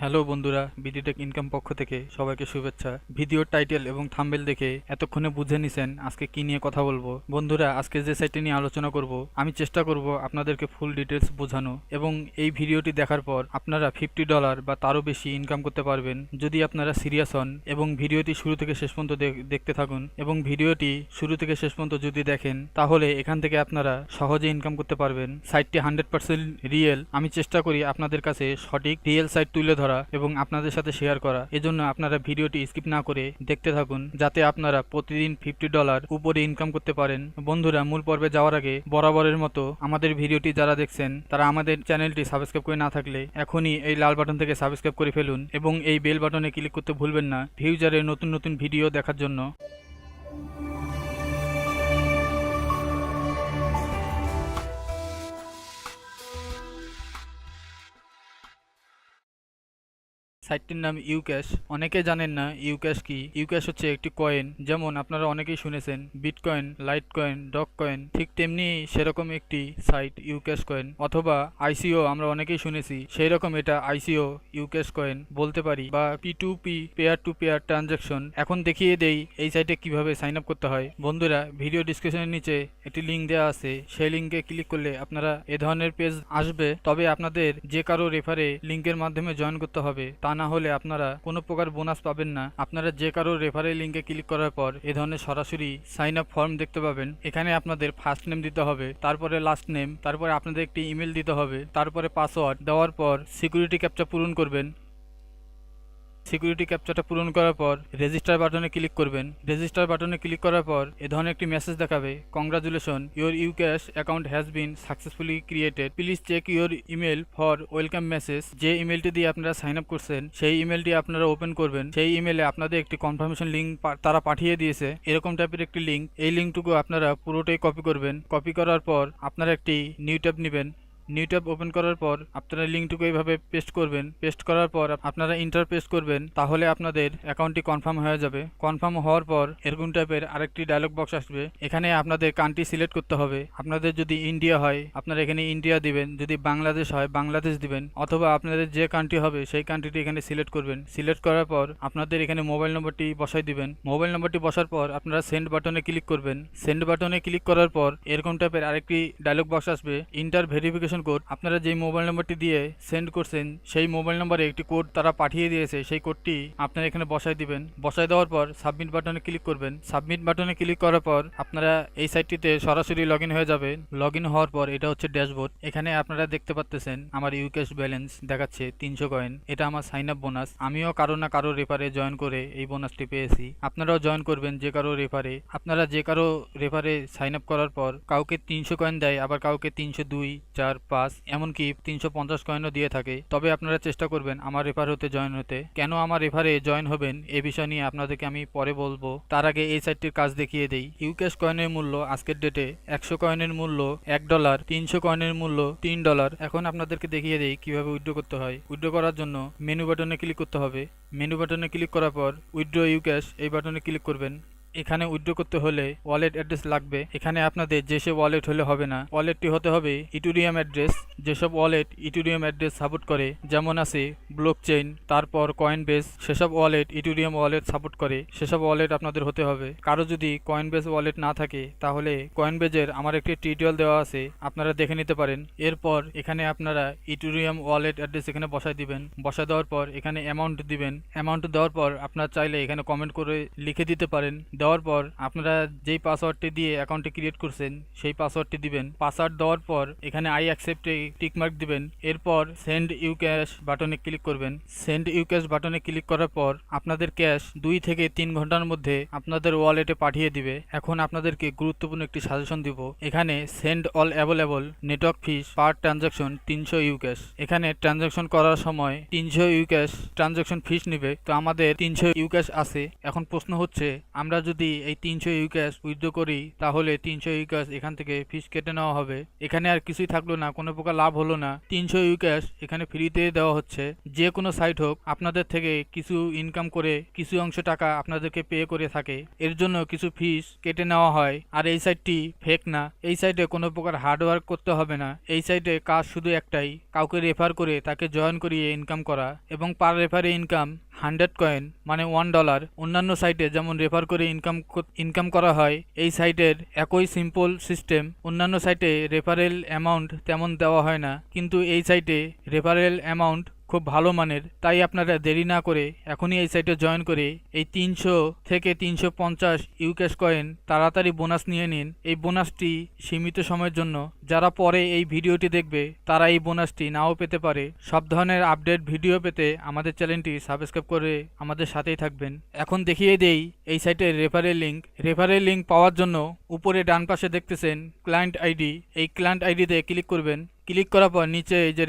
Hello বন্ধুরা, BDTech income পক্ষ থেকে সবাইকে শুভেচ্ছা। ভিডিওর টাইটেল এবং থাম্বনেল দেখে এতক্ষণে বুঝে নিছেন আজকে কি নিয়ে কথা বলবো। বন্ধুরা, আজকে যে সাইটটি নিয়ে আলোচনা করব, আমি চেষ্টা করব আপনাদেরকে ফুল ডিটেলস বোঝানো, এবং এই ভিডিওটি দেখার পর আপনারা $50 বা তারও বেশি ইনকাম করতে পারবেন যদি আপনারা সিরিয়াস হন এবং ভিডিওটি শুরু থেকে শেষ পর্যন্ত দেখতে থাকুন। এবং ভিডিওটি শুরু থেকে শেষ পর্যন্ত যদি দেখেন তাহলে এখান থেকে আপনারা সহজে ইনকাম করতে পারবেন। সাইটটি 100% রিয়েল। আমি চেষ্টা করি আপনাদের কাছে সঠিক রিয়েল সাইট তুলে ধরা এবং আপনাদের সাথে শেয়ার করা। এজন্য আপনারা ভিডিওটি স্কিপ না করে দেখতে থাকুন, যাতে আপনারা প্রতিদিন $50 উপরে ইনকাম করতে পারেন। বন্ধুরা, মূল পর্বে যাওয়ার আগে বরাবরের মতো আমাদের ভিডিওটি যারা দেখছেন তারা আমাদের চ্যানেলটি সাবস্ক্রাইব করে না থাকলে এখনই এই লাল বাটন থেকে সাবস্ক্রাইব করে ফেলুন এবং এই বেল বাটনে ক্লিক করতে ভুলবেন না ফিউচারে নতুন নতুন ভিডিও দেখার জন্য। সাইটটির নাম ইউক্যাশ। অনেকে জানেন না ইউক্যাশ কি। ইউক্যাশ হচ্ছে একটি কয়েন, যেমন আপনারা অনেকেই শুনেছেন bitcoin, light coin, dog coin, ঠিক তেমনি সেরকম একটি সাইট ইউক্যাশ কয়েন। অথবা আইসিও আমরা অনেকেই শুনেছি, সেই রকম এটা আইসিও ইউক্যাশ কয়েন বলতে পারি, বা P2P pair two pair transaction. এখন দেখিয়ে দেই এই সাইটে কিভাবে সাইন আপ করতে হয়। বন্ধুরা, ভিডিও ডিসক্রিপশনের নিচে একটি লিঙ্ক দেওয়া আছে, সেই লিঙ্কে ক্লিক করলে আপনারা এ ধরনের পেজ আসবে। তবে আপনাদের যে কারো রেফারে লিঙ্কের মাধ্যমে জয়েন করতে হবে, তা না হলে আপনারা কোনো প্রকার বোনাস পাবেন না। আপনারা যে কারো রেফারেল লিঙ্কে ক্লিক করার পর এ ধরনের সরাসরি সাইন আপ ফর্ম দেখতে পাবেন। এখানে আপনাদের ফার্স্ট নেম দিতে হবে, তারপরে লাস্ট নেম, তারপরে আপনাদের একটি ইমেল দিতে হবে, তারপরে পাসওয়ার্ড দেওয়ার পর সিকিউরিটি ক্যাপচা পূরণ করবেন। সিকিউরিটি ক্যাপচাটা পূরণ করার পর রেজিস্টার বাটনে ক্লিক করবেন। রেজিস্টার বাটনে ক্লিক করার পর এ ধরনের একটি মেসেজ দেখাবে, congratulation, your Ucash account has been successfully created, please check your email for welcome message. যে ইমেলটি দিয়ে আপনারা সাইন আপ করছেন সেই ইমেলটি আপনারা ওপেন করবেন। সেই ইমেলে আপনাদের একটি কনফার্মেশন লিঙ্ক তারা পাঠিয়ে দিয়েছে, এরকম টাইপের একটি লিঙ্ক। এই লিঙ্কটুকু আপনারা পুরোটাই কপি করবেন। কপি করার পর আপনারা একটি নিউ ট্যাব নেবেন। নিউ ট্যাব ওপেন করার পর আপনারা লিঙ্কটুকু এইভাবে পেস্ট করবেন। পেস্ট করার পর আপনারা ইন্টার পেস্ট করবেন, তাহলে আপনাদের অ্যাকাউন্টটি কনফার্ম হয়ে যাবে। কনফার্ম হওয়ার পর এরকম টাইপের আরেকটি ডায়লগ বক্স আসবে। এখানে আপনাদের কান্ট্রি সিলেক্ট করতে হবে। আপনাদের যদি ইন্ডিয়া হয় আপনারা এখানে ইন্ডিয়া দিবেন, যদি বাংলাদেশ হয় বাংলাদেশ দিবেন, অথবা আপনাদের যে কান্ট্রি হবে সেই কান্ট্রিটি এখানে সিলেক্ট করবেন। সিলেক্ট করার পর আপনাদের এখানে মোবাইল নম্বরটি বসাই দিবেন। মোবাইল নম্বরটি বসার পর আপনারা সেন্ড বাটনে ক্লিক করবেন। সেন্ড বাটনে ক্লিক করার পর এরকম টাইপের আরেকটি ডায়লগ বক্স আসবে, ইন্টার ভেরিফিকেশন কোড। আপনারা যেই মোবাইল নম্বরটি দিয়ে সেন্ড করছেন সেই মোবাইল নম্বরে একটি কোড তারা পাঠিয়ে দিয়েছে, সেই কোডটি আপনারা এখানে বসাই দিবেন। বসাই দেওয়ার পর সাবমিট বাটনে ক্লিক করবেন। সাবমিট বাটনে ক্লিক করার পর আপনারা এই সাইটটিতে সরাসরি লগ ইন হয়ে যাবেন। লগ ইন হওয়ার পর এটা হচ্ছে ড্যাশবোর্ড। এখানে আপনারা দেখতে পাচ্ছেন আমার ইউক্যাশ ব্যালেন্স দেখাচ্ছে 300 কয়েন। এটা আমার সাইন আপ বোনাস। আমিও কারো না কারো রেফারে জয়েন করে এই বোনাসটি পেয়েছি। আপনারাও জয়েন করবেন যে কারো রেফারে। আপনারা যে কারো রেফারে সাইন আপ করার পর কাউকে 300 কয়েন দেয়, আবার কাউকে 302, 4, 5, এমনকি 350 কয়েনও দিয়ে থাকে। তবে আপনারা চেষ্টা করবেন আমার রেফার হতে জয়েন হতে। কেন আমার রেফারে জয়েন হবেন এ বিষয় নিয়ে আপনাদেরকে আমি পরে বলবো, তার আগে এই সাইটটির কাজ দেখিয়ে দেই। ইউক্যাশ কয়েনের মূল্য আজকের ডেটে 100 কয়েনের মূল্য $1, 300 কয়েনের মূল্য $3। এখন আপনাদেরকে দেখিয়ে দেই কিভাবে উইথড্র করতে হয়। উইথড্র করার জন্য মেনু বাটনে ক্লিক করতে হবে। মেনু বাটনে ক্লিক করার পর উইথড্র ইউক্যাশ এই বাটনে ক্লিক করবেন। এখানে উইথড্র করতে হলে ওয়ালেট অ্যাড্রেস লাগবে। এখানে আপনাদের যেসব ওয়ালেট হলে হবে না, ওয়ালেটটি হতে হবে ইথেরিয়াম অ্যাড্রেস। যেসব ওয়ালেট ইথেরিয়াম অ্যাড্রেস সাপোর্ট করে, যেমন আছে ব্লকচেইন, তারপর কয়েনবেস, সেসব ওয়ালেট ইথেরিয়াম ওয়ালেট সাপোর্ট করে, সেসব ওয়ালেট আপনাদের হতে হবে। কারো যদি কয়েনবেস ওয়ালেট না থাকে তাহলে কয়েনবেজের আমার একটি টিউটোরিয়াল দেওয়া আছে, আপনারা দেখে নিতে পারেন। এরপর এখানে আপনারা ইথেরিয়াম ওয়ালেট অ্যাড্রেস এখানে বসাই দিবেন। বসাই দেওয়ার পর এখানে অ্যামাউন্ট দিবেন। অ্যামাউন্ট দেওয়ার পর আপনারা চাইলে এখানে কমেন্ট করে লিখে দিতে পারেন। দেওয়ার পর আপনারা যেই পাসওয়ার্ডটি দিয়ে অ্যাকাউন্টটি ক্রিয়েট করছেন সেই পাসওয়ার্ডটি দিবেন। পাসওয়ার্ড দেওয়ার পর এখানে আই অ্যাকসেপ্টে টিকমার্ক দিবেন। এরপর সেন্ড ইউক্যাশ বাটনে ক্লিক করবেন। সেন্ড ইউক্যাশ বাটনে ক্লিক করার পর আপনাদের ক্যাশ 2 থেকে 3 ঘন্টার মধ্যে আপনাদের ওয়ালেটে পাঠিয়ে দিবে। এখন আপনাদেরকে গুরুত্বপূর্ণ একটি সাজেশন দিব। এখানে সেন্ড অল অ্যাভেলেবল, নেটওয়ার্ক ফিস পার ট্রানজাকশন 300 ইউক্যাশ। এখানে ট্রানজাকশন করার সময় 300 ইউক্যাশ ট্রানজাকশন ফিস নিবে। তো আমাদের 300 ইউক্যাশ আছে। এখন প্রশ্ন হচ্ছে, আমরা যদি এই 300 ইউক্যাশ উইথড্র করি তাহলে 300 ইউক্যাশ এখান থেকে ফিস কেটে নেওয়া হবে। এখানে আর কিছুই থাকলো না, কোনো প্রকার লাভ হলো না। 300 ইউক্যাশ এখানে ফ্রিতে দেওয়া হচ্ছে। যে কোনো সাইট হোক আপনাদের থেকে কিছু ইনকাম করে কিছু অংশ টাকা আপনাদেরকে পে করে থাকে, এর জন্য কিছু ফিস কেটে নেওয়া হয়। আর এই সাইটটি ফেক না, এই সাইটে কোনো প্রকার হার্ডওয়ার্ক করতে হবে না। এই সাইটে কাজ শুধু একটাই, কাউকে রেফার করে তাকে জয়েন করিয়ে ইনকাম করা, এবং পার রেফারে ইনকাম 100 কয়েন মানে $1। অন্যান্য সাইটে যেমন রেফার করে ইনকাম করা হয়, এই সাইটের একই সিম্পল সিস্টেম। অন্যান্য সাইটে রেফারেল অ্যামাউন্ট তেমন দেওয়া হয় না, কিন্তু এই সাইটে রেফারেল অ্যামাউন্ট খুব ভালো মানের। তাই আপনারা দেরি না করে এখনই এই সাইটে জয়েন করে এই 300 থেকে 350 ইউক্যাশ কয়েন তাড়াতাড়ি বোনাস নিয়ে নিন। এই বোনাসটি সীমিত সময়ের জন্য, যারা পরে এই ভিডিওটি দেখবে তারা এই বোনাসটি নাও পেতে পারে। সব ধরনের আপডেট ভিডিও পেতে আমাদের চ্যানেলটি সাবস্ক্রাইব করে আমাদের সাথেই থাকবেন। এখন দেখিয়ে দেই এই সাইটের রেফারেল লিঙ্ক পাওয়ার জন্য উপরে ডান পাশে দেখতেছেন ক্লায়েন্ট আইডি, এই ক্লায়েন্ট আইডিতে ক্লিক করবেন। ক্লিক করার পর নিচে এই যে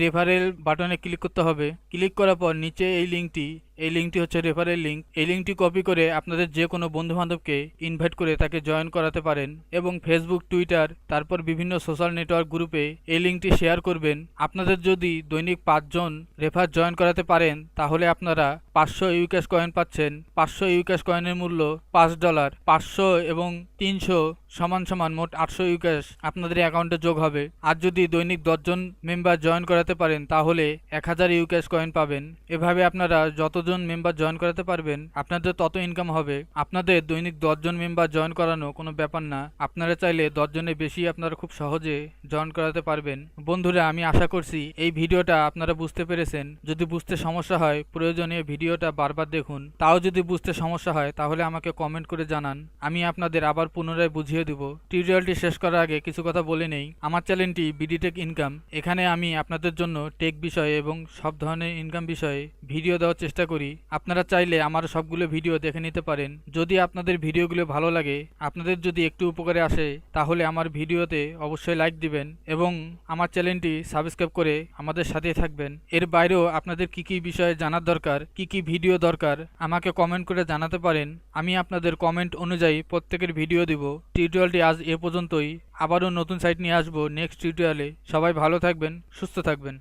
রেফারেল বাটনে ক্লিক করতে হবে। ক্লিক করার পর নিচে এই লিঙ্কটি হচ্ছে রেফারেল লিঙ্ক। এই লিঙ্কটি কপি করে আপনাদের যে কোনো বন্ধু বান্ধবকে ইনভাইট করে তাকে জয়েন করাতে পারেন, এবং ফেসবুক, টুইটার, তারপর বিভিন্ন সোশ্যাল নেটওয়ার্ক গ্রুপে এই লিঙ্কটি শেয়ার করবেন। আপনাদের যদি দৈনিক 5 জন রেফার জয়েন করাতে পারেন তাহলে আপনারা 500 ইউক্যাশ কয়েন পাচ্ছেন। 500 ইউক্যাশ কয়েনের মূল্য $5। 500 এবং 300 সমান সমান মোট 800 ইউক্যাশ আপনাদের অ্যাকাউন্টে যোগ হবে। আর যদি দৈনিক 10 জন মেম্বার জয়েন করাতে পারেন তাহলে 1000 ইউক্যাশ কয়েন পাবেন। এভাবে আপনারা যতজন মেম্বার জয়েন করাতে পারবেন আপনাদের তত ইনকাম হবে। আপনাদের দৈনিক 10 জন মেম্বার জয়েন করানো কোনো ব্যাপার না, আপনারা চাইলে 10 জনের বেশি আপনারা খুব সহজে জয়েন করাতে পারবেন। বন্ধুরা, আমি আশা করছি এই ভিডিওটা আপনারা বুঝতে পেরেছেন। যদি বুঝতে সমস্যা হয় প্রয়োজনীয় ভিডিওটা বারবার দেখুন। তাও যদি বুঝতে সমস্যা হয় তাহলে আমাকে কমেন্ট করে জানান, আমি আপনাদের আবার পুনরায় বুঝিয়ে দেব। টিউটোরিয়ালটি শেষ করার আগে কিছু কথা বলে নেই। আমার চ্যানেলটি বিডি টেক ইনকাম, এখানে আমি আপনাদের জন্য টেক বিষয়ে এবং সব ধরনের ইনকাম বিষয়ে ভিডিও দেওয়ার চেষ্টা করি। আপনারা চাইলে আমার সবগুলো ভিডিও দেখে নিতে পারেন। যদি আপনাদের ভিডিওগুলো ভালো লাগে, আপনাদের যদি একটু উপকারে আসে, তাহলে আমার ভিডিওতে অবশ্যই লাইক দিবেন এবং আমার চ্যানেলটি সাবস্ক্রাইব করে আমাদের সাথে থাকবেন। এর বাইরেও আপনাদের কি কি বিষয়ে জানার দরকার, কি কি ভিডিও দরকার আমাকে কমেন্ট করে জানাতে পারেন। আমি আপনাদের কমেন্ট অনুযায়ী প্রত্যেকের ভিডিও দিব। টিউটোরিয়ালটি আজ এ পর্যন্তই। আবারও নতুন সাইট নিয়ে আসবো নেক্সট টিউটোরিয়ালে। সবাই ভালো থাকবেন, সুস্থ থাকবেন।